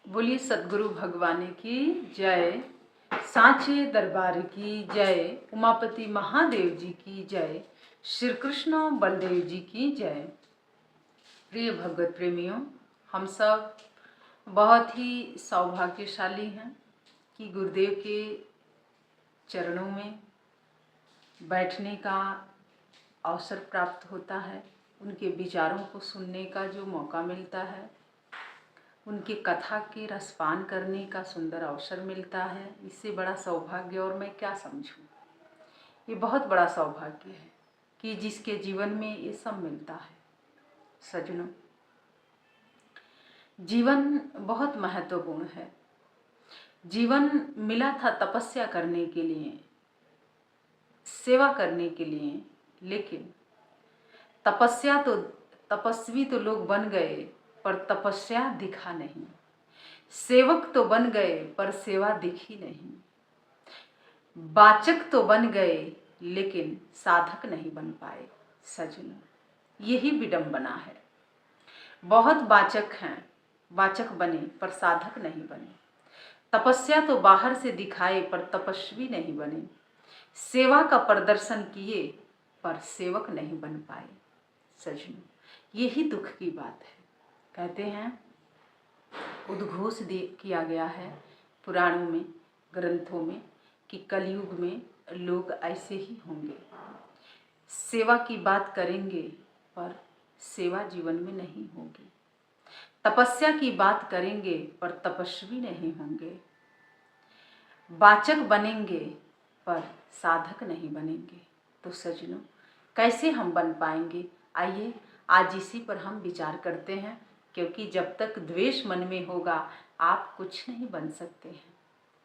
बोलिए सदगुरु भगवान की जय, सांचे दरबार की जय, उमापति महादेव जी की जय, श्री कृष्ण बलदेव जी की जय। प्रिय भगवत प्रेमियों, हम सब बहुत ही सौभाग्यशाली हैं कि गुरुदेव के चरणों में बैठने का अवसर प्राप्त होता है, उनके विचारों को सुनने का जो मौका मिलता है, उनकी कथा के रसपान करने का सुंदर अवसर मिलता है। इससे बड़ा सौभाग्य और मैं क्या समझूं। ये बहुत बड़ा सौभाग्य है कि जिसके जीवन में ये सब मिलता है। सज्जनों, जीवन बहुत महत्वपूर्ण है। जीवन मिला था तपस्या करने के लिए, सेवा करने के लिए, लेकिन तपस्वी तो लोग बन गए पर तपस्या दिखा नहीं। सेवक तो बन गए पर सेवा दिखी नहीं। वाचक तो बन गए लेकिन साधक नहीं बन पाए। सज्जनों, यही विडंबना है। बहुत वाचक हैं, वाचक बने पर साधक नहीं बने। तपस्या तो बाहर से दिखाए पर तपस्वी नहीं बने। सेवा का प्रदर्शन किए पर सेवक नहीं बन पाए। सज्जनों, यही दुख की बात है। कहते हैं, उद्घोष किया गया है पुराणों में, ग्रंथों में, कि कलयुग में लोग ऐसे ही होंगे। सेवा की बात करेंगे पर सेवा जीवन में नहीं होगी। तपस्या की बात करेंगे पर तपस्वी नहीं होंगे। वाचक बनेंगे पर साधक नहीं बनेंगे। तो सज्जनों, कैसे हम बन पाएंगे? आइए आज इसी पर हम विचार करते हैं, क्योंकि जब तक द्वेष मन में होगा आप कुछ नहीं बन सकते हैं।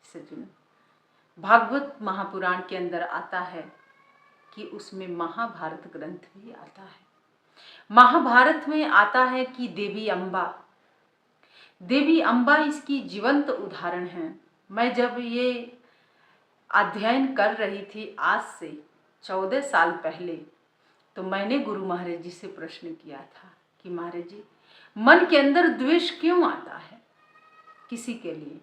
सज्जनों, भागवत महापुराण के अंदर आता है कि उसमें महाभारत ग्रंथ भी आता है। महाभारत में आता है कि देवी अम्बा इसकी जीवंत उदाहरण है। मैं जब ये अध्ययन कर रही थी आज से 14 साल पहले, तो मैंने गुरु महाराज जी से प्रश्न किया था कि महाराज जी, मन के अंदर द्वेष क्यों आता है किसी के लिए?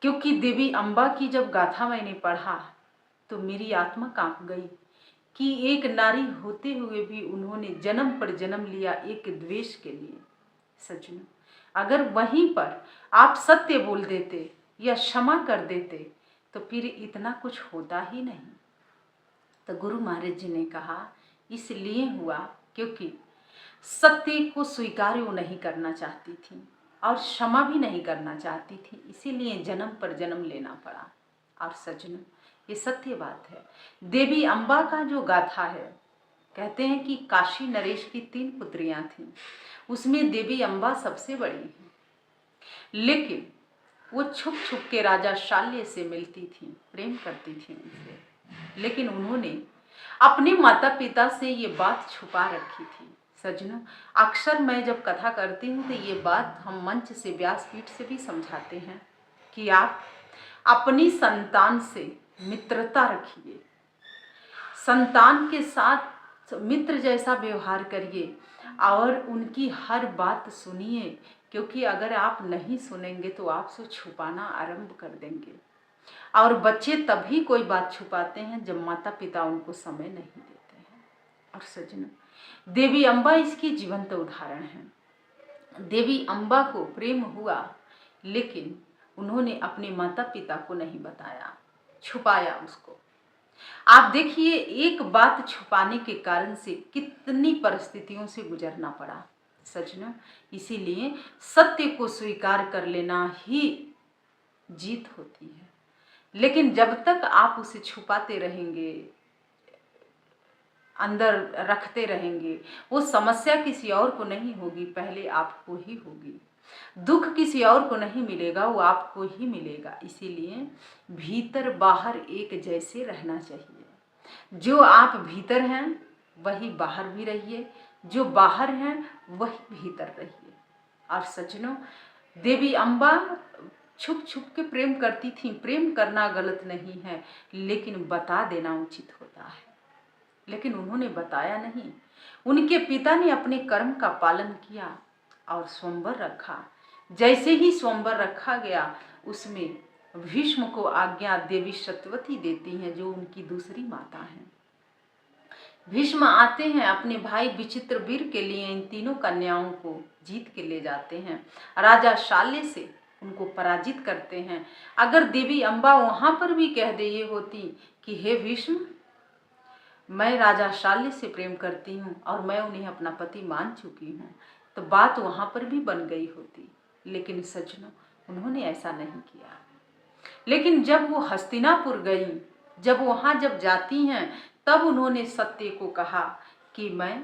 क्योंकि देवी अम्बा की जब गाथा मैंने पढ़ा तो मेरी आत्मा कांप गई कि एक नारी होते हुए भी उन्होंने जन्म पर जन्म लिया एक द्वेष के लिए। सज्जनों, अगर वहीं पर आप सत्य बोल देते या क्षमा कर देते तो फिर इतना कुछ होता ही नहीं। तो गुरु महाराज जी ने कहा, इसलिए हुआ क्योंकि सत्य को स्वीकार वो नहीं करना चाहती थी और क्षमा भी नहीं करना चाहती थी, इसीलिए जन्म पर जन्म लेना पड़ा। और सज्जनों, ये सत्य बात है। देवी अम्बा का जो गाथा है, कहते हैं कि काशी नरेश की 3 पुत्रियां थीं, उसमें देवी अम्बा सबसे बड़ी है। लेकिन वो छुप छुप के राजा शाल्य से मिलती थी, प्रेम करती थी उनसे, लेकिन उन्होंने अपने माता पिता से ये बात छुपा रखी थी। सज्जनों, अक्सर मैं जब कथा करती हूँ तो ये बात हम मंच से, व्यासपीठ से भी समझाते हैं कि आप अपनी संतान से मित्रता रखिए, संतान के साथ मित्र जैसा व्यवहार करिए और उनकी हर बात सुनिए, क्योंकि अगर आप नहीं सुनेंगे तो आपसे छुपाना आरंभ कर देंगे। और बच्चे तभी कोई बात छुपाते हैं जब माता पिता उनको समय नहीं देते हैं। और सज्जनों, देवी अम्बा इसकी जीवंत उदाहरण है। देवी अम्बा को प्रेम हुआ, लेकिन उन्होंने अपने माता पिता को नहीं बताया, छुपाया उसको। आप देखिए, एक बात छुपाने के कारण से कितनी परिस्थितियों से गुजरना पड़ा। सज्जनों, इसीलिए सत्य को स्वीकार कर लेना ही जीत होती है। लेकिन जब तक आप उसे छुपाते रहेंगे, अंदर रखते रहेंगे, वो समस्या किसी और को नहीं होगी, पहले आपको ही होगी। दुख किसी और को नहीं मिलेगा, वो आपको ही मिलेगा। इसीलिए भीतर बाहर एक जैसे रहना चाहिए। जो आप भीतर हैं वही बाहर भी रहिए, जो बाहर हैं वही भीतर रहिए। और सज्जनों, देवी अम्बा छुप छुप के प्रेम करती थी। प्रेम करना गलत नहीं है, लेकिन बता देना उचित होता है। लेकिन उन्होंने बताया नहीं। उनके पिता ने अपने कर्म का पालन किया और स्वयंवर रखा। जैसे ही स्वयंवर रखा गया उसमें भीष्म को आज्ञा देवी सत्यवती देती हैं, जो उनकी दूसरी माता हैं। भीष्म आते हैं, अपने भाई विचित्रवीर के लिए इन तीनों कन्याओं को जीत के ले जाते हैं, राजा शाल्य से उनको पराजित करते हैं। अगर देवी अम्बा वहां पर भी कह दे ये होती कि हे भीष्म, मैं राजा शाल्य से प्रेम करती हूँ और मैं उन्हें अपना पति मान चुकी हूँ, तो बात वहां पर भी बन गई होती। लेकिन सज्जनों, उन्होंने ऐसा नहीं किया। लेकिन जब वो हस्तिनापुर गई, जब वहां जब जाती हैं, तब उन्होंने सत्य को कहा कि मैं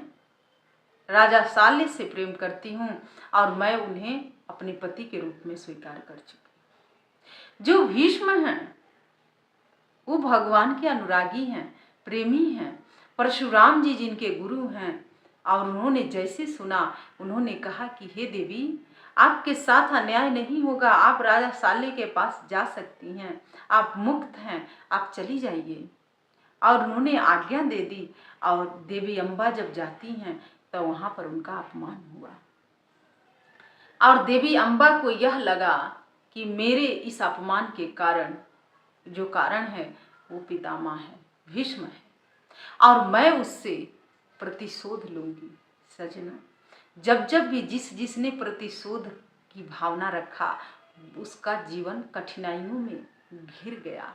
राजा शाल्य से प्रेम करती हूँ और मैं उन्हें अपने पति के रूप में स्वीकार कर चुकी। जो भीष्म हैं वो भगवान के अनुरागी हैं, प्रेमी हैं, परशुराम जी जिनके गुरु हैं। और उन्होंने जैसे सुना, उन्होंने कहा कि हे देवी, आपके साथ अन्याय नहीं होगा, आप राजा शाल्य के पास जा सकती हैं, आप मुक्त हैं, आप चली जाइए। और उन्होंने आज्ञा दे दी। और देवी अम्बा जब जाती हैं तो वहां पर उनका अपमान हुआ। और देवी अम्बा को यह लगा कि मेरे इस अपमान के कारण जो कारण है वो पितामह है, भीष्म है, और मैं उससे प्रतिशोध लूंगी। सजना, जब जब भी जिसने प्रतिशोध की भावना रखा, उसका जीवन कठिनाइयों में घिर गया,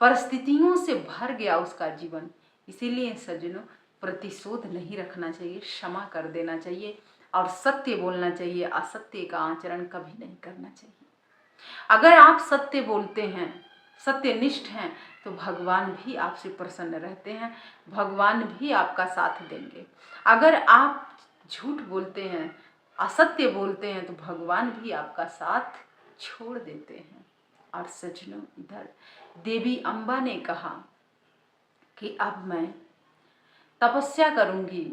परिस्थितियों से भर गया उसका जीवन। इसीलिए सज्जनों, प्रतिशोध नहीं रखना चाहिए, क्षमा कर देना चाहिए और सत्य बोलना चाहिए। असत्य का आचरण कभी नहीं करना चाहिए। अगर आप सत्य बोलते हैं, सत्यनिष्ठ हैं, तो भगवान भी आपसे प्रसन्न रहते हैं, भगवान भी आपका साथ देंगे। अगर आप झूठ बोलते हैं, असत्य बोलते हैं, तो भगवान भी आपका साथ छोड़ देते हैं। और सज्जनों, इधर देवी अम्बा ने कहा कि अब मैं तपस्या करूंगी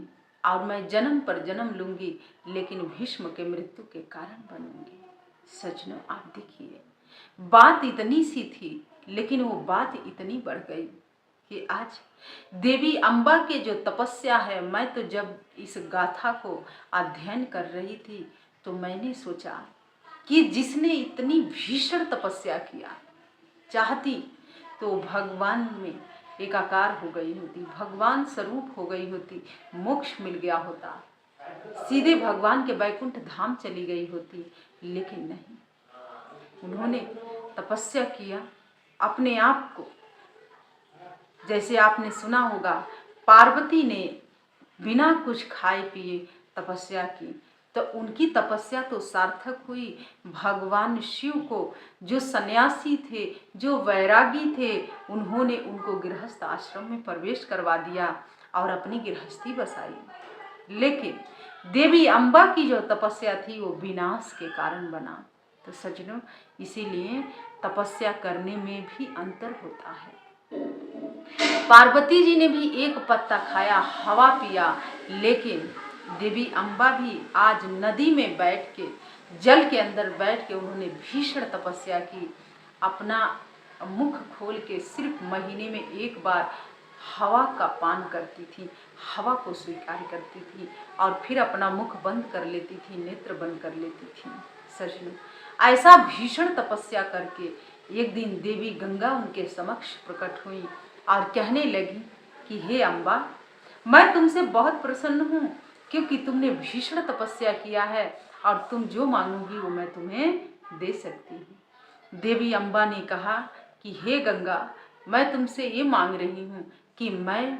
और मैं जन्म पर जन्म लूंगी, लेकिन भीष्म के मृत्यु के कारण बनूंगी। सज्जनों, आप देखिए, बात इतनी सी थी, लेकिन वो बात इतनी बढ़ गई कि आज देवी अम्बा के जो तपस्या है, मैं तो जब इस गाथा को अध्ययन कर रही थी तो मैंने सोचा कि जिसने इतनी भीषण तपस्या किया, चाहती तो भगवान में एकाकार हो गई होती, भगवान स्वरूप हो गई होती, मोक्ष मिल गया होता, सीधे भगवान के वैकुंठ धाम चली गई होती। लेकिन नहीं, उन्होंने तपस्या किया अपने आप को। जैसे आपने सुना होगा, पार्वती ने बिना कुछ खाए पिए तपस्या की, तो उनकी तपस्या तो सार्थक हुई। भगवान शिव को, जो सन्यासी थे, जो वैरागी थे, उन्होंने उनको गृहस्थ आश्रम में प्रवेश करवा दिया और अपनी गृहस्थी बसाई। लेकिन देवी अम्बा की जो तपस्या थी वो विनाश के कारण बना। तो सज्जनों, इसीलिए तपस्या करने में भी अंतर होता है। पार्वती जी ने भी एक पत्ता खाया, हवा पिया, लेकिन देवी अम्बा भी आज नदी में बैठ के, जल के अंदर बैठ के उन्होंने भीषण तपस्या की। अपना मुख खोल के सिर्फ महीने में एक बार हवा का पान करती थी, हवा को स्वीकार करती थी और फिर अपना मुख बंद कर लेती थी, नेत्र बंद कर लेती थी। सजनों, ऐसा भीषण तपस्या करके एक दिन देवी गंगा उनके समक्ष प्रकट हुई और कहने लगी कि हे अम्बा, मैं तुमसे बहुत प्रसन्न हूँ, क्योंकि तुमने भीषण तपस्या किया है और तुम जो मांगोगी वो मैं तुम्हें दे सकती हूँ। देवी अम्बा ने कहा कि हे गंगा, मैं तुमसे ये मांग रही हूँ कि मैं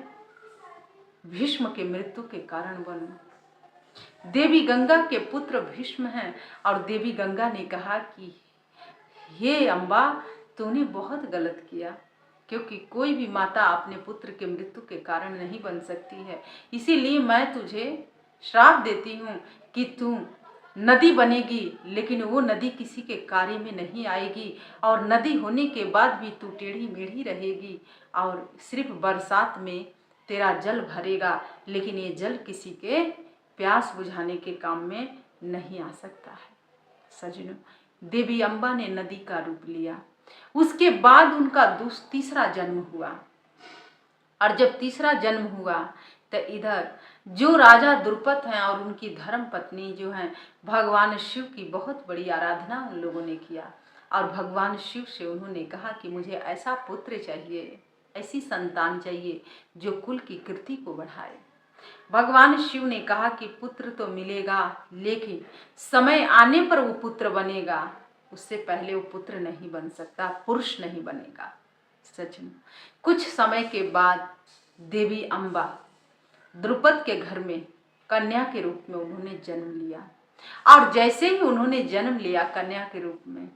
भीष्म के मृत्यु के कारण बनूं। देवी गंगा के पुत्र भीष्म हैं और देवी गंगा ने कहा कि हे अम्बा, तूने बहुत गलत किया, क्योंकि कोई भी माता अपने पुत्र के मृत्यु के कारण नहीं बन सकती है। इसीलिए मैं तुझे श्राप देती हूँ कि तू नदी बनेगी, लेकिन वो नदी किसी के कार्य में नहीं आएगी और नदी होने के बाद भी तू टेढ़ी मेढ़ी रहेगी और सिर्फ बरसात में तेरा जल भरेगा, लेकिन ये जल किसी के प्यास बुझाने के काम में नहीं आ सकता है। सजनों, देवी अम्बा ने नदी का रूप लिया। उसके बाद उनका तीसरा जन्म हुआ और जब तीसरा जन्म हुआ तो इधर जो राजा द्रुपद हैं और उनकी धर्म पत्नी जो हैं, भगवान शिव की बहुत बड़ी आराधना उन लोगों ने किया और भगवान शिव से उन्होंने कहा कि मुझे ऐसा पुत्र चाहिए, ऐसी संतान चाहिए जो कुल की कीर्ति को बढ़ाए। भगवान शिव ने कहा कि पुत्र तो मिलेगा, लेकिन समय आने पर वो पुत्र बनेगा, उससे पहले वो पुत्र नहीं बन सकता, पुरुष नहीं बनेगा। सच में कुछ समय के बाद देवी अम्बा द्रुपद के घर में कन्या के रूप में उन्होंने जन्म लिया। और जैसे ही उन्होंने जन्म लिया कन्या के रूप में,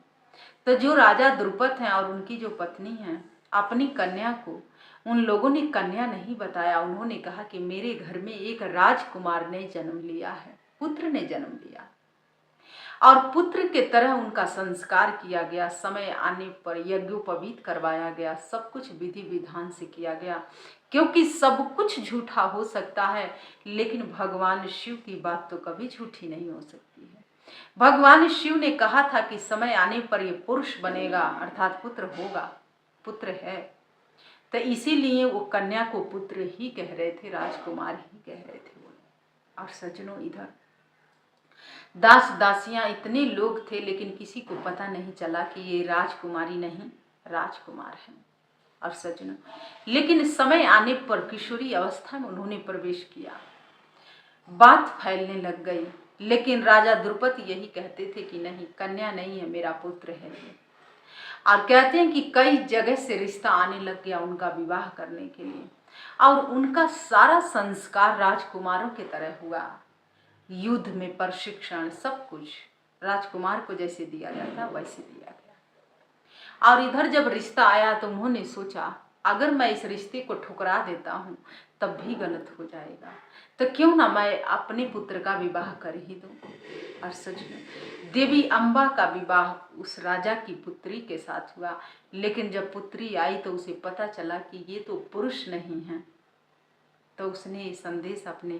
तो जो राजा द्रुपद हैं और उनकी जो पत्नी हैं, अपनी कन्या को उन लोगों ने कन्या नहीं बताया। उन्होंने कहा कि मेरे घर में एक राजकुमार ने जन्म लिया है, पुत्र ने जन्म लिया, और पुत्र के तरह उनका संस्कार किया गया। समय आने पर यज्ञोपवीत करवाया गया, सब कुछ विधि विधान से किया गया, क्योंकि सब कुछ झूठा हो सकता है लेकिन भगवान शिव की बात तो कभी झूठी नहीं हो सकती है। भगवान शिव ने कहा था कि समय आने पर ये पुरुष बनेगा, अर्थात पुत्र होगा, पुत्र है, तो इसीलिए वो कन्या को पुत्र ही कह रहे थे, राजकुमार ही कह रहे थे वो। और सज्जनों, इधर दास दासियां इतने लोग थे लेकिन किसी को पता नहीं चला कि ये राजकुमारी नहीं राजकुमार हैं। और सज्जनों, लेकिन समय आने पर किशोरी अवस्था में उन्होंने प्रवेश किया, बात फैलने लग गई। लेकिन राजा द्रुपद यही कहते थे कि नहीं, कन्या नहीं है, मेरा पुत्र है ये। और कहते हैं कि कई जगह से रिश्ता आने लग गया उनका विवाह करने के लिए, और उनका सारा संस्कार राजकुमारों की तरह हुआ। युद्ध में प्रशिक्षण, सब कुछ राजकुमार को जैसे दिया जाता वैसे दिया गया। और इधर जब रिश्ता आया तो उन्होंने सोचा, अगर मैं इस रिश्ते को ठुकरा देता हूँ तब भी गलत हो जाएगा, तो क्यों ना मैं अपने पुत्र का विवाह कर ही दूँ। और सच में देवी अम्बा का विवाह उस राजा की पुत्री के साथ हुआ। लेकिन जब पुत्री आई तो उसे पता चला कि ये तो पुरुष नहीं है, तो उसने ये संदेश अपने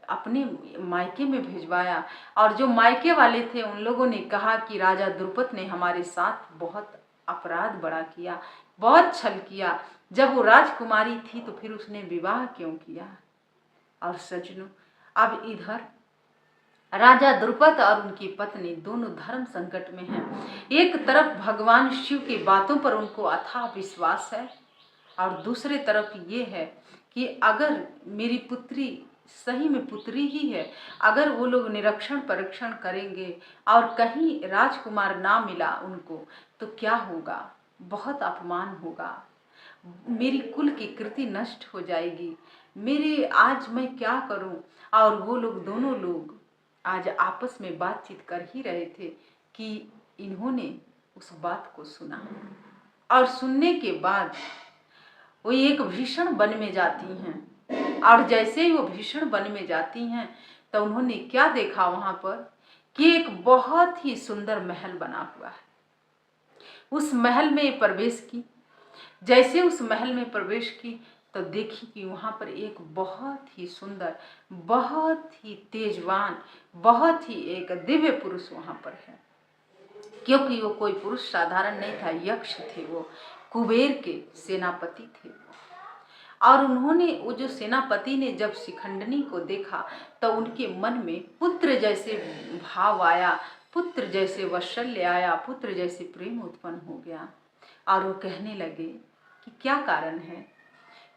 अपने मायके में भिजवाया। और जो मायके वाले थे उन लोगों ने कहा कि राजा द्रुपद ने हमारे साथ बहुत अपराध बड़ा किया, बहुत छल किया, जब वो राजकुमारी थी तो फिर उसने विवाह क्यों किया। और सज्जनों, अब इधर राजा द्रुपद और उनकी पत्नी दोनों धर्म संकट में हैं। एक तरफ भगवान शिव की बातों पर उनको अथाह विश्वास है, और दूसरे तरफ ये है कि अगर मेरी पुत्री सही में पुत्री ही है, अगर वो लोग निरीक्षण परीक्षण करेंगे और कहीं राजकुमार ना मिला उनको तो क्या होगा, बहुत अपमान होगा, मेरी कुल की कीर्ति नष्ट हो जाएगी, मेरे आज मैं क्या करूं। और वो लोग दोनों लोग आज आपस में बातचीत कर ही रहे थे कि इन्होंने उस बात को सुना, और सुनने के बाद वो एक भीषण वन में जाती हैं। और जैसे ही वो भीषण वन में जाती हैं तो उन्होंने क्या देखा वहां पर कि एक बहुत ही सुंदर महल बना हुआ है। उस महल में प्रवेश की, जैसे उस महल में प्रवेश की तो देखी कि वहां पर एक बहुत ही सुंदर, बहुत ही तेजवान, बहुत ही एक दिव्य पुरुष वहां पर है। क्योंकि वो कोई पुरुष साधारण नहीं था, यक्ष थे, वो कुबेर के सेनापति थे। और उन्होंने, वो जो सेनापति ने जब शिखंडनी को देखा तो उनके मन में पुत्र जैसे भाव आया, पुत्र जैसे वात्सल्य आया, पुत्र जैसे प्रेम उत्पन्न हो गया। और वो कहने लगे कि क्या कारण है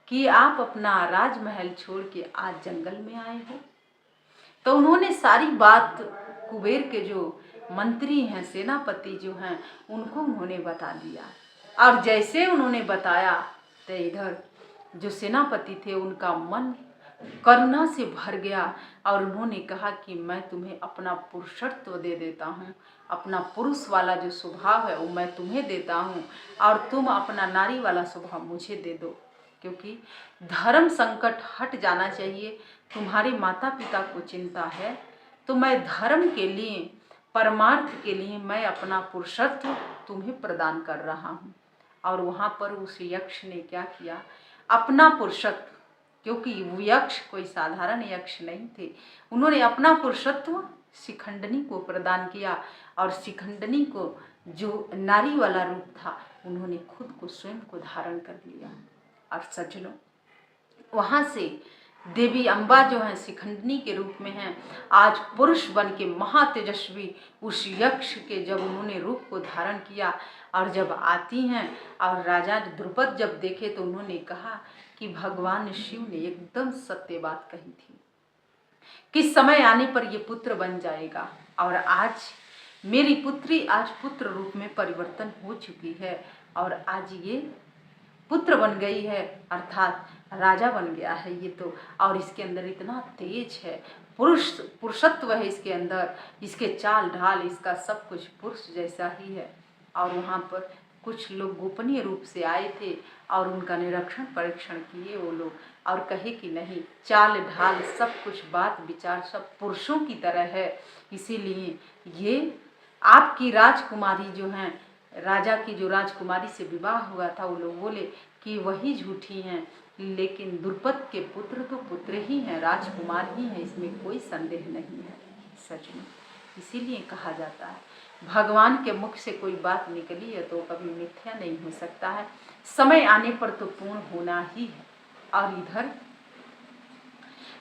कि आप अपना राजमहल छोड़ के आज जंगल में आए हो। तो उन्होंने सारी बात कुबेर के जो मंत्री हैं, सेनापति जो हैं, उनको उन्होंने बता दिया। और जैसे उन्होंने बताया तो इधर जो सेनापति थे उनका मन करुणा से भर गया, और उन्होंने कहा कि मैं तुम्हें अपना पुरुषत्व दे देता हूँ, अपना पुरुष वाला जो स्वभाव है वो मैं तुम्हें देता हूँ, और तुम अपना नारी वाला स्वभाव मुझे दे दो, क्योंकि धर्म संकट हट जाना चाहिए। तुम्हारे माता पिता को चिंता है तो मैं धर्म के लिए, परमार्थ के लिए मैं अपना पुरुषत्व तुम्हें प्रदान कर रहा हूँ। और वहाँ पर उस यक्ष ने क्या किया, अपना पुरुषत्व, क्योंकि यक्ष कोई साधारण यक्ष नहीं थे, उन्होंने अपना पुरुषत्व शिखंडनी को प्रदान किया। और शिखंडनी को जो नारी वाला रूप था उन्होंने खुद को स्वयं को धारण कर लिया। और सज्जनों, वहाँ से देवी अम्बा जो है शिखंडनी के रूप में हैं। आज पुरुष बन के महातेजस्वी उस यक्ष के जब उन्होंने रूप को धारण किया और जब आती हैं और राजा द्रुपद जब देखे तो उन्होंने कहा कि भगवान शिव ने एकदम सत्य बात कही थी कि समय आने पर ये पुत्र बन जाएगा। और आज मेरी पुत्री आज पुत्र रूप में परिवर्तन हो चुकी है और आज ये पुत्र बन गई है, अर्थात राजा बन गया है ये तो। और इसके अंदर इतना तेज है, पुरुषत्व है इसके अंदर, इसके चाल ढाल, इसका सब कुछ पुरुष जैसा ही है। और वहाँ पर कुछ लोग गोपनीय रूप से आए थे और उनका निरीक्षण परीक्षण किए वो लोग, और कहे कि नहीं, चाल ढाल सब कुछ बात विचार सब पुरुषों की तरह है। इसीलिए ये आपकी राजकुमारी जो हैं, राजा की जो राजकुमारी से विवाह हुआ था, वो लोग बोले कि वही झूठी हैं, लेकिन द्रुपद के पुत्र तो पुत्र ही हैं, राजकुमार ही हैं, इसमें कोई संदेह नहीं है सच में। इसीलिए कहा जाता है भगवान के मुख से कोई बात निकली है तो कभी मिथ्या नहीं हो सकता है, समय आने पर तो पूर्ण होना ही है। और इधर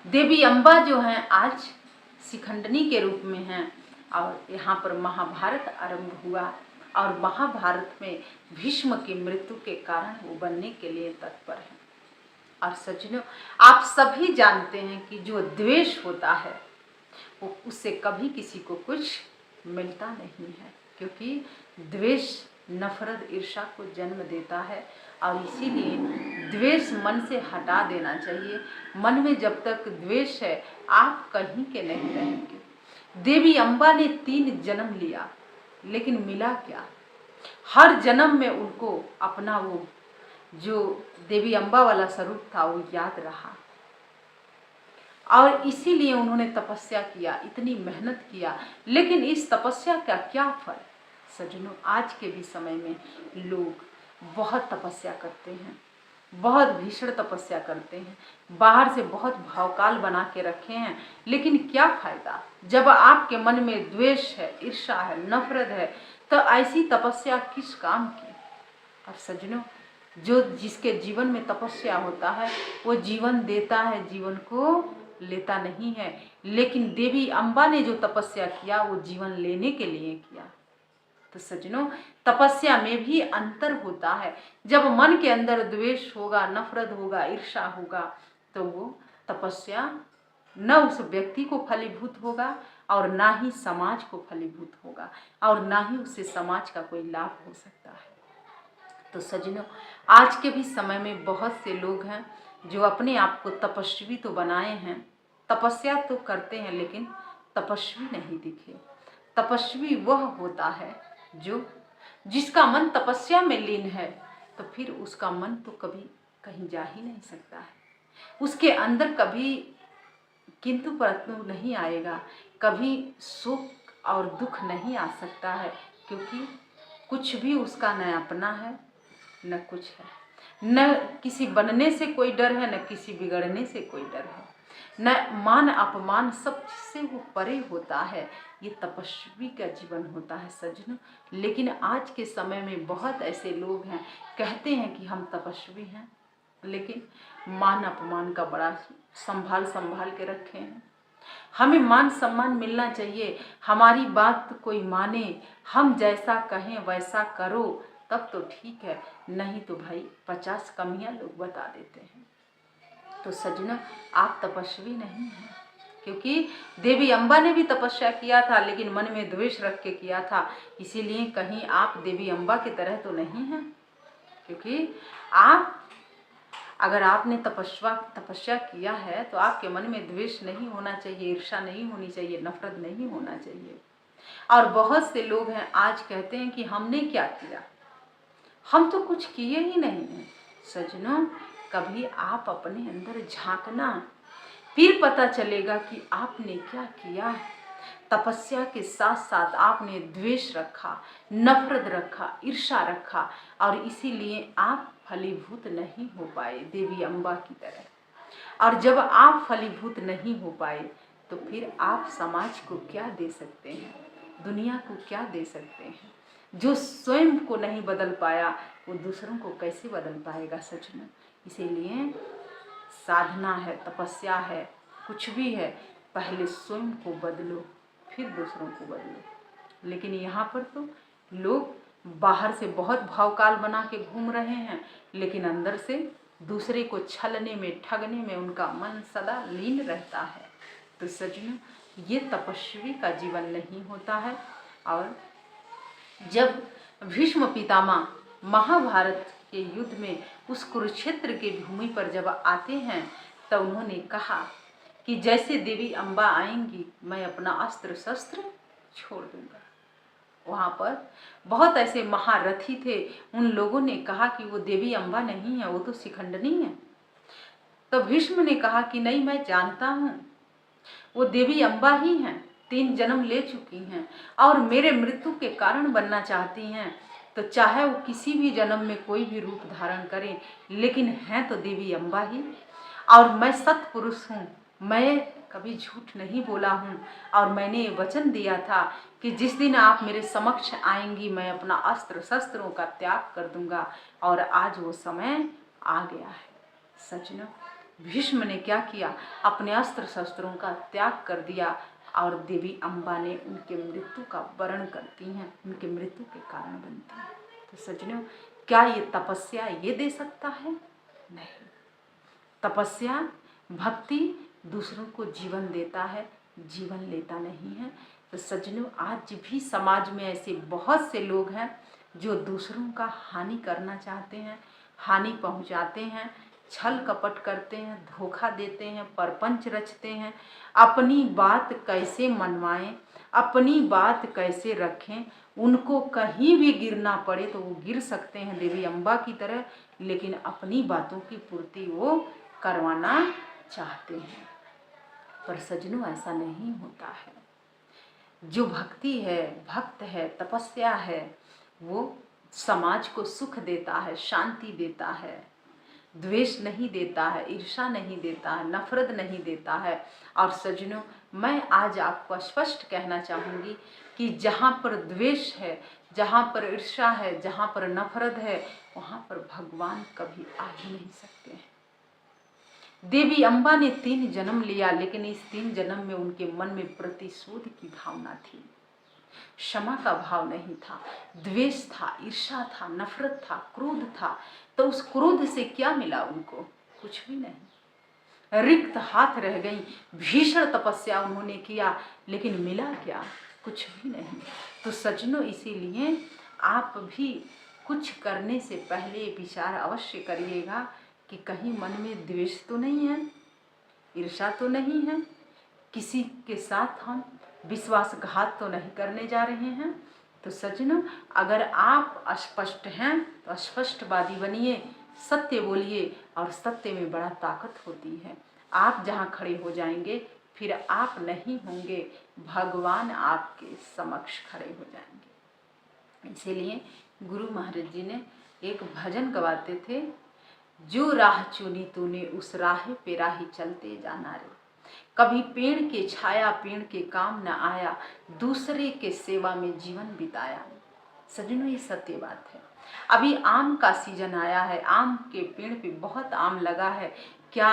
देवी अम्बा जो हैं आज शिखंडनी के रूप में हैं और यहाँ पर महाभारत आरंभ हुआ और महाभारत में भीष्म की मृत्यु के कारण वो बनने के लिए तत्पर है। और सज्जनों, आप सभी जानते हैं कि जो द्वेष होता है वो उससे कभी किसी को कुछ मिलता नहीं है, क्योंकि द्वेष नफरत ईर्ष्या को जन्म देता है। और इसीलिए द्वेष मन से हटा देना चाहिए। मन में जब तक द्वेष है आप कहीं के नहीं रहेंगे। देवी अम्बा ने 3 जन्म लिया, लेकिन मिला क्या? हर जन्म में उनको अपना वो जो देवी अम्बा वाला स्वरूप था वो याद रहा और इसीलिए उन्होंने तपस्या किया, इतनी मेहनत किया। लेकिन इस तपस्या का क्या फल? सज्जनों, आज के भी समय में लोग बहुत तपस्या करते हैं, बहुत भीषण तपस्या करते हैं, बाहर से बहुत भावकाल बना के रखे हैं, लेकिन क्या फायदा जब आपके मन में द्वेष है, ईर्ष्या है, नफरत है, तो ऐसी तपस्या किस काम की? और सज्जनों, जो जिसके जीवन में तपस्या होता है वो जीवन देता है, जीवन को लेता नहीं है। लेकिन देवी अम्बा ने जो तपस्या किया वो जीवन लेने के लिए किया। तो सज्जनों, तपस्या में भी अंतर होता है। जब मन के अंदर द्वेष होगा, नफरत होगा, ईर्ष्या होगा, तो वो तपस्या न उस व्यक्ति को फलीभूत होगा और ना ही समाज को फलीभूत होगा और ना ही उससे समाज का कोई लाभ हो सकता है। तो सज्जनों, आज के भी समय में बहुत से लोग हैं जो अपने आप को तपस्वी तो बनाए हैं, तपस्या तो करते हैं, लेकिन तपस्वी नहीं दिखे। तपस्वी वह होता है जो जिसका मन तपस्या में लीन है, तो फिर उसका मन तो कभी कहीं जा ही नहीं सकता है। उसके अंदर कभी किंतु परंतु नहीं आएगा, कभी सुख और दुख नहीं आ सकता है, क्योंकि कुछ भी उसका न अपना है न कुछ है, न किसी बनने से कोई डर है, न किसी बिगड़ने से कोई डर है, न मान अपमान, सब से वो परे होता है। ये तपस्वी का जीवन होता है सज्जनों। लेकिन आज के समय में बहुत ऐसे लोग हैं, कहते हैं कि हम तपस्वी हैं, लेकिन मान अपमान का बड़ा संभाल के रखे हैं। हमें मान सम्मान मिलना चाहिए, हमारी बात कोई माने, हम जैसा कहें वैसा करो तब तो ठीक है, नहीं तो भाई 50 कमियां लोग बता देते हैं। तो सज्जनों, आप तपस्वी नहीं हैं, क्योंकि देवी अम्बा ने भी तपस्या किया था, लेकिन मन में द्वेष रख के किया था। इसीलिए कहीं आप देवी अम्बा की तरह तो नहीं हैं, क्योंकि आप अगर आपने तपस्या किया है तो आपके मन में द्वेष नहीं होना चाहिए, ईर्ष्या नहीं होनी चाहिए, नफरत नहीं होना चाहिए। और बहुत से लोग हैं आज कहते हैं कि हमने क्या किया, हम तो कुछ किए ही नहीं हैं। सज्जनों, कभी आप अपने अंदर झांकना, फिर पता चलेगा कि आपने क्या किया। तपस्या के साथ साथ आपने द्वेष रखा, नफरत रखा, ईर्ष्या रखा, और इसीलिए आप फलीभूत नहीं हो पाए देवी अम्बा की तरह। और जब आप फलीभूत नहीं हो पाए तो फिर आप समाज को क्या दे सकते हैं, दुनिया को क्या दे सकते हैं? जो स्वयं को नहीं बदल पाया वो दूसरों को कैसे बदल पाएगा सच में। इसीलिए साधना है, तपस्या है, कुछ भी है, पहले स्वयं को बदलो फिर दूसरों को बदलो। लेकिन यहाँ पर तो लोग बाहर से बहुत भावकाल बना के घूम रहे हैं, लेकिन अंदर से दूसरे को छलने में, ठगने में उनका मन सदा लीन रहता है। तो सज्जनों, ये तपस्वी का जीवन नहीं होता है। और जब भीष्म पितामह महाभारत के युद्ध में उस कुरुक्षेत्र के भूमि पर जब आते हैं, तब उन्होंने कहा कि जैसे देवी अम्बा आएंगी मैं अपना अस्त्र शस्त्र छोड़ दूंगा। वहाँ पर बहुत ऐसे महारथी थे, उन लोगों ने कहा कि वो देवी अम्बा नहीं है, वो तो शिखंडनी है। तो भीष्म ने कहा कि नहीं, मैं जानता हूँ वो देवी अम्बा ही हैं, 3 जन्म ले चुकी हैं और मेरे मृत्यु के कारण बनना चाहती हैं। तो चाहे वो किसी भी जन्म में कोई भी रूप धारण करें, लेकिन हैं तो देवी अम्बा ही। और मैं सत्पुरुष हूँ, मैं कभी झूठ नहीं बोला हूँ। और मैंने ये वचन दिया था कि जिस दिन आप मेरे समक्ष आएंगी मैं अपना अस्त्र शस्त्रों का त्याग कर दूंगा। और आज वो समय आ गया है। सज्जनों, भीष्म ने क्या किया, अपने अस्त्र शस्त्रों का त्याग कर दिया और देवी अम्बा ने उनके मृत्यु का वरण करती हैं, उनके मृत्यु के कारण बनती हैं। तो सज्जनों, क्या ये तपस्या ये दे सकता है? नहीं। तपस्या, भक्ति दूसरों को जीवन देता है, जीवन लेता नहीं है। तो सज्जनों, आज भी समाज में ऐसे बहुत से लोग हैं जो दूसरों का हानि करना चाहते हैं, हानि पहुंचाते हैं, छल कपट करते हैं, धोखा देते हैं, परपंच रचते हैं। अपनी बात कैसे मनवाएं, अपनी बात कैसे रखें, उनको कहीं भी गिरना पड़े तो वो गिर सकते हैं देवी अम्बा की तरह, लेकिन अपनी बातों की पूर्ति वो करवाना चाहते हैं। पर सज्जनों, ऐसा नहीं होता है। जो भक्ति है, भक्त है, तपस्या है, वो समाज को सुख देता है, शांति देता है, द्वेष नहीं देता है, ईर्ष्या नहीं देता है, नफरत नहीं देता है। और सज्जनों, मैं आज आपको स्पष्ट कहना चाहूँगी कि जहाँ पर द्वेष है, जहाँ पर ईर्ष्या है, जहाँ पर नफरत है, वहाँ पर भगवान कभी आ ही नहीं सकते हैं। देवी अम्बा ने 3 जन्म लिया, लेकिन इस 3 जन्म में उनके मन में प्रतिशोध की भावना थी, क्षमा का भाव नहीं था, द्वेष था, ईर्ष्या था, नफरत था, क्रोध था। तो उस क्रोध से क्या मिला उनको? कुछ भी नहीं, रिक्त हाथ रह गई। भीषण तपस्या उन्होंने किया, लेकिन मिला क्या? कुछ भी नहीं। तो सज्जनों, इसीलिए आप भी कुछ करने से पहले विचार अवश्य करिएगा कि कहीं मन में द्वेष तो नहीं है, ईर्ष्या तो नहीं है, किसी के साथ हम विश्वासघात तो नहीं करने जा रहे हैं। तो सज्जनों, अगर आप अस्पष्ट हैं तो स्पष्टवादी बनिए, सत्य बोलिए, और सत्य में बड़ा ताकत होती है। आप जहाँ खड़े हो जाएंगे फिर आप नहीं होंगे, भगवान आपके समक्ष खड़े हो जाएंगे। इसीलिए गुरु महाराज जी ने एक भजन गवाते थे, जो राह चुनी तूने उस राह पे राही चलते जाना रे, कभी पेड़ के छाया पेड़ के काम न आया, दूसरे के सेवा में जीवन बिताया। सज्जनों, ये सत्य बात है। अभी आम का सीजन आया है, आम के पेड़ पे बहुत आम लगा है। क्या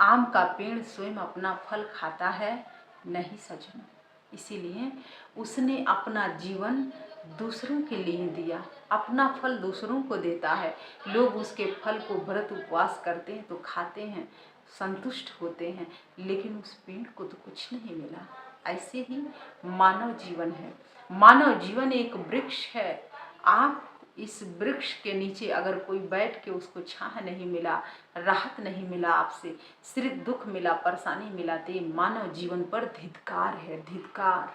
आम का पेड़ स्वयं अपना फल खाता है? नहीं सज्जनों। इसीलिए उसने अपना जीवन दूसरों के लिए दिया, अपना फल दूसरों को देता है। लोग उसके फल को व्रत उपवास करते हैं तो खाते हैं, संतुष्ट होते हैं, लेकिन उस पेड़ को तो कुछ नहीं मिला। ऐसे ही मानव जीवन है। मानव जीवन एक वृक्ष है। आप इस वृक्ष के नीचे अगर कोई बैठ के उसको छाह नहीं मिला, राहत नहीं मिला, आपसे सिर्फ दुख मिला, परेशानी मिला, तो ये मानव जीवन पर धिक्कार है, धिक्कार।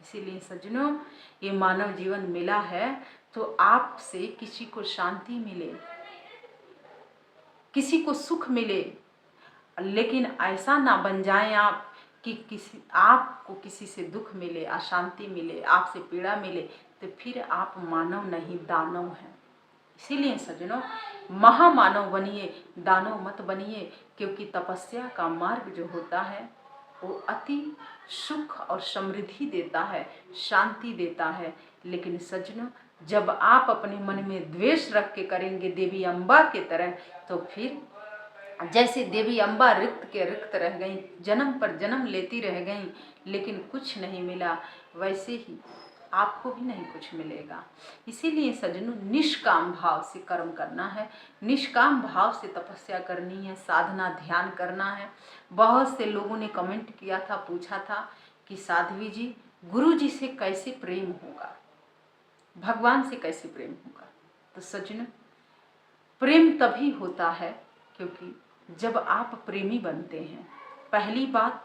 इसीलिए सज्जनों, ये मानव जीवन मिला है तो आपसे किसी को शांति मिले, किसी को सुख मिले, लेकिन ऐसा ना बन जाएं आप कि आपको किसी से दुख मिले, अशांति मिले, आपसे पीड़ा मिले, तो फिर आप मानव नहीं दानव हैं। इसीलिए सज्जनों, महामानव बनिए, दानव मत बनिए, क्योंकि तपस्या का मार्ग जो होता है वो अति सुख और समृद्धि देता है, शांति देता है। लेकिन सज्जनों, जब आप अपने मन में द्वेष रख के करेंगे देवी अम्बा के तरह, तो फिर जैसे देवी अम्बा रिक्त के रिक्त रह गई, जन्म पर जन्म लेती रह गई, लेकिन कुछ नहीं मिला, वैसे ही आपको भी नहीं कुछ मिलेगा। इसीलिए सज्जनों, निष्काम भाव से कर्म करना है, निष्काम भाव से तपस्या करनी है, साधना ध्यान करना है। बहुत से लोगों ने कमेंट किया था, पूछा था कि साध्वी जी, गुरु जी से कैसे प्रेम होगा, भगवान से कैसे प्रेम होगा। तो सज्जनों, प्रेम तभी होता है क्योंकि जब आप प्रेमी बनते हैं। पहली बात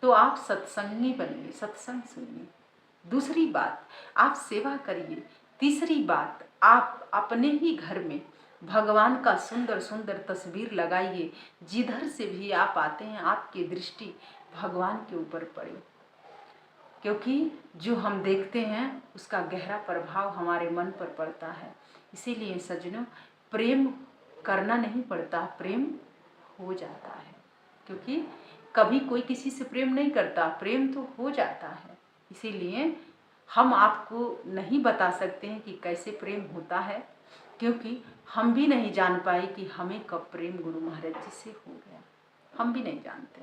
तो आप सत्संगी बनिए, सत्संग सुनिए। दूसरी बात, आप सेवा करिए। तीसरी बात, आप अपने ही घर में भगवान का सुंदर सुंदर तस्वीर लगाइए। जिधर से भी आप आते हैं, आपकी दृष्टि भगवान के ऊपर पड़े, क्योंकि जो हम देखते हैं उसका गहरा प्रभाव हमारे मन पर पड़ता है। इसीलिए सज्जनों, प्रेम करना नहीं पड़ता, प्रेम हो जाता है। क्योंकि कभी कोई किसी से प्रेम नहीं करता, प्रेम तो हो जाता है। इसीलिए हम आपको नहीं बता सकते हैं कि कैसे प्रेम होता है, क्योंकि हम भी नहीं जान पाए कि हमें कब प्रेम गुरु महाराज जी से हो गया, हम भी नहीं जानते।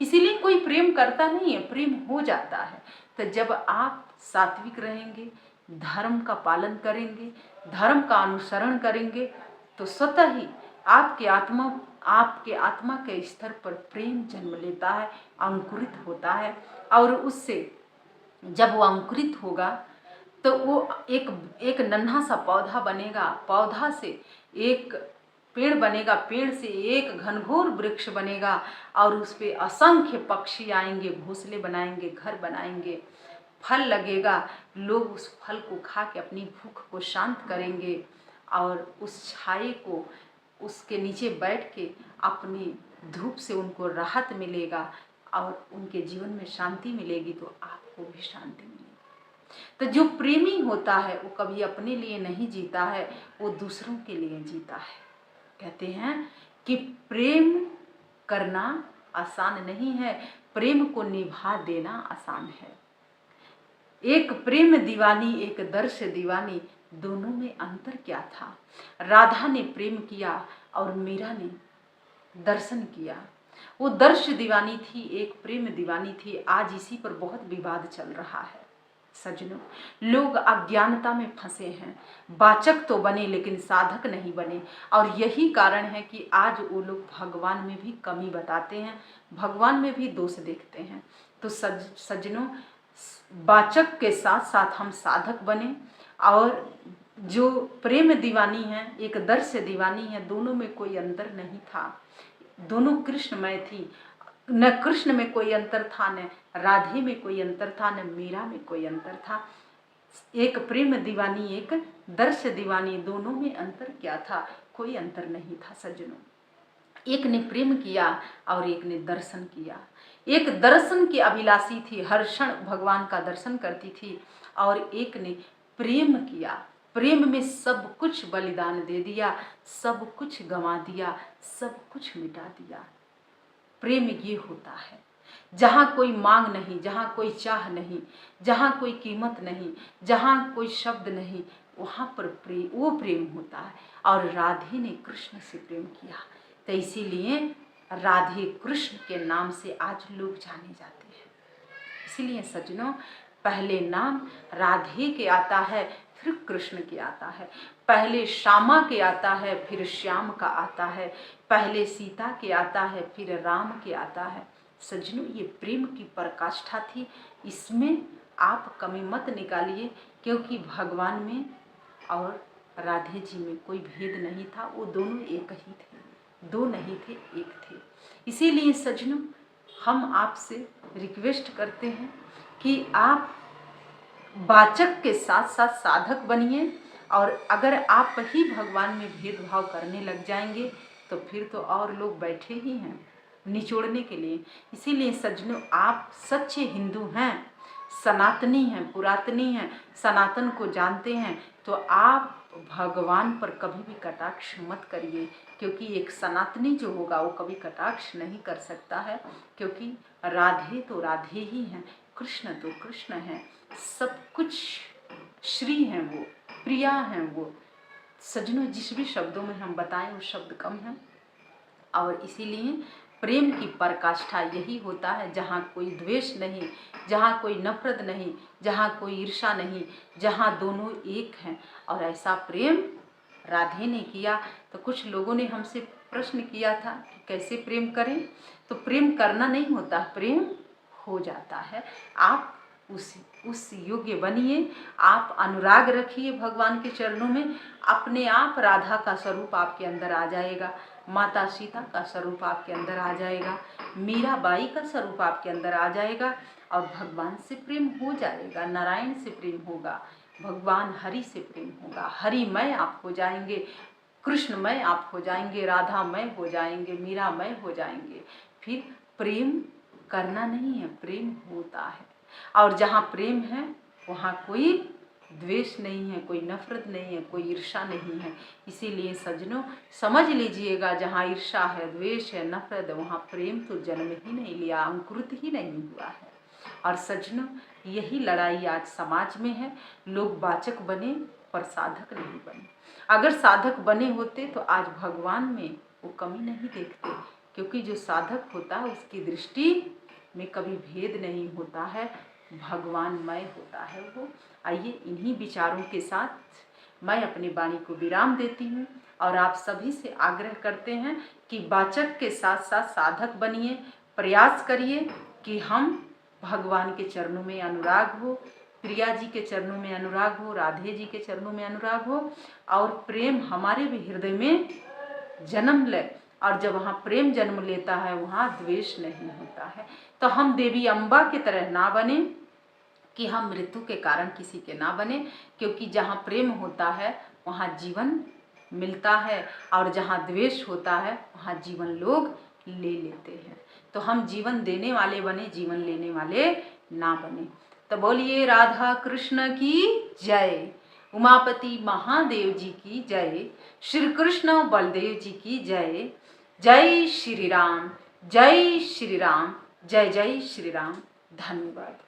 इसीलिए कोई प्रेम करता नहीं है, प्रेम हो जाता है। तो जब आप सात्विक रहेंगे, धर्म का पालन करेंगे, धर्म का अनुसरण करेंगे, तो स्वतः ही आपके आत्मा के स्तर पर प्रेम जन्म लेता है, अंकुरित होता है। और उससे जब वो अंकुरित होगा तो वो एक नन्हा सा पौधा बनेगा, पौधा से एक पेड़ बनेगा, पेड़ से एक घनघोर वृक्ष बनेगा, और उस पे असंख्य पक्षी आएंगे, घोंसले बनाएंगे, घर बनाएंगे, फल लगेगा। लोग उस फल को खा के अपनी भूख को शांत करेंगे, और उस छाये को, उसके नीचे बैठ के अपनी धूप से उनको राहत मिलेगा, और उनके जीवन में शांति मिलेगी, तो आपको भी शांति मिलेगी। तो जो प्रेमी होता है वो कभी अपने लिए नहीं जीता है, वो दूसरों के लिए जीता है। कहते हैं कि प्रेम करना आसान नहीं है, प्रेम को निभा देना आसान है। एक प्रेम दीवानी, एक दर्श दीवानी, दोनों में अंतर क्या था? राधा ने प्रेम किया और मीरा ने दर्शन किया। वो दर्श दीवानी थी, एक प्रेम दीवानी थी। आज इसी पर बहुत विवाद चल रहा है। सज्जनों, लोग अज्ञानता में फंसे हैं, वाचक तो बने लेकिन साधक नहीं बने, और यही कारण है कि आज वो लोग भगवान में भी कमी बताते हैं, भगवान में भी दोष देखते हैं। तो सज्जनों, वाचक के साथ साथ हम साधक बने, और जो प्रेम दीवानी है, एक दर्श दीवानी है, दोनों में कोई अंतर नहीं था, दोनों कृष्णमय थी। न कृष्ण में कोई अंतर था, न राधे में कोई अंतर था, न मीरा में कोई अंतर था। एक प्रेम दीवानी, एक दर्श दीवानी, दोनों में अंतर क्या था? कोई अंतर नहीं था सज्जनों। एक ने प्रेम किया और एक ने दर्शन किया। एक दर्शन की अभिलाषी थी, हर क्षण भगवान का दर्शन करती थी, और एक ने प्रेम किया, प्रेम में सब कुछ बलिदान दे दिया, सब कुछ गंवा दिया, सब कुछ मिटा दिया। प्रेम ये होता है, जहाँ कोई मांग नहीं, जहाँ कोई चाह नहीं, जहाँ कोई कीमत नहीं, जहाँ कोई शब्द नहीं, वहाँ पर वो प्रेम होता है। और राधे ने कृष्ण से प्रेम किया, तो इसीलिए राधे कृष्ण के नाम से आज लोग जाने जाते हैं। इसीलिए सज्जनों, पहले नाम राधे के आता है, फिर कृष्ण के आता है। पहले श्यामा के आता है, फिर श्याम का आता है। पहले सीता के आता है, फिर राम के आता है। सज्जनों, ये प्रेम की पराकाष्ठा थी, इसमें आप कमी मत निकालिए, क्योंकि भगवान में और राधे जी में कोई भेद नहीं था, वो दोनों एक ही थे, दो नहीं थे, एक थे। इसीलिए सज्जनों, हम आपसे रिक्वेस्ट करते हैं कि आप वाचक के साथ साथ साधक बनिए, और अगर आप ही भगवान में भेदभाव करने लग जाएंगे तो फिर तो और लोग बैठे ही हैं निचोड़ने के लिए। इसीलिए सज्जनों, आप सच्चे हिंदू हैं, सनातनी हैं, पुरातनी हैं, सनातन को जानते हैं, तो आप भगवान पर कभी भी कटाक्ष मत करिए, क्योंकि एक सनातनी जो होगा वो कभी कटाक्ष नहीं कर सकता है, क्योंकि राधे तो राधे ही हैं, कृष्ण तो कृष्ण हैं, सब कुछ श्री हैं, वो प्रिया हैं वो। सज्जनों, जिस भी शब्दों में हम बताएं वो शब्द कम हैं। और इसीलिए प्रेम की पराकाष्ठा यही होता है, जहाँ कोई द्वेष नहीं, जहाँ कोई नफरत नहीं, जहाँ कोई ईर्ष्या नहीं, जहाँ दोनों एक हैं। और ऐसा प्रेम राधे ने किया। तो कुछ लोगों ने हमसे प्रश्न किया था कि कैसे प्रेम करें। तो प्रेम करना नहीं होता, प्रेम हो जाता है। आप उस योग्य बनिए, आप अनुराग रखिए भगवान के चरणों में, अपने आप राधा का स्वरूप आपके अंदर आ जाएगा, माता सीता का स्वरूप आपके अंदर आ जाएगा, मीराबाई का स्वरूप आपके अंदर आ जाएगा और भगवान से प्रेम हो जाएगा, नारायण से प्रेम होगा, भगवान हरि से प्रेम होगा, हरिमय आप हो जाएंगे, कृष्णमय आप हो जाएंगे, राधामय हो जाएंगे, मीरामय हो जाएंगे। फिर प्रेम करना नहीं है, प्रेम होता है। और जहाँ प्रेम है वहाँ कोई द्वेष नहीं है, कोई नफरत नहीं है, कोई ईर्ष्या नहीं है। इसीलिए सज्जनों समझ लीजिएगा, जहाँ ईर्ष्या है, द्वेष है, नफरत है, वहाँ प्रेम तो जन्म ही नहीं लिया, अंकुरित ही नहीं हुआ है। और सज्जनों यही लड़ाई आज समाज में है। लोग वाचक बने पर साधक नहीं बने। अगर साधक बने होते तो आज भगवान में वो कमी नहीं देखते, क्योंकि जो साधक होता है उसकी दृष्टि में कभी भेद नहीं होता है, भगवानमय होता है वो। आइए इन्हीं विचारों के साथ मैं अपनी वाणी को विराम देती हूँ और आप सभी से आग्रह करते हैं कि वाचक के साथ साथ साधक बनिए, प्रयास करिए कि हम भगवान के चरणों में अनुराग हो, प्रिया जी के चरणों में अनुराग हो, राधे जी के चरणों में अनुराग हो और प्रेम हमारे भी हृदय में जन्म ले। और जब वहाँ प्रेम जन्म लेता है वहाँ द्वेष नहीं होता है। तो हम देवी अम्बा की तरह ना बने कि हम मृत्यु के कारण किसी के ना बने, क्योंकि जहाँ प्रेम होता है वहाँ जीवन मिलता है और जहाँ द्वेष होता है वहाँ जीवन लोग ले लेते हैं। तो हम जीवन देने वाले बने, जीवन लेने वाले ना बने। तो बोलिए राधा कृष्ण की जय, उमापति महादेव जी की जय, श्री कृष्ण बलदेव जी की जय। जय श्री राम, जय श्री राम, जय जय श्री राम। धन्यवाद।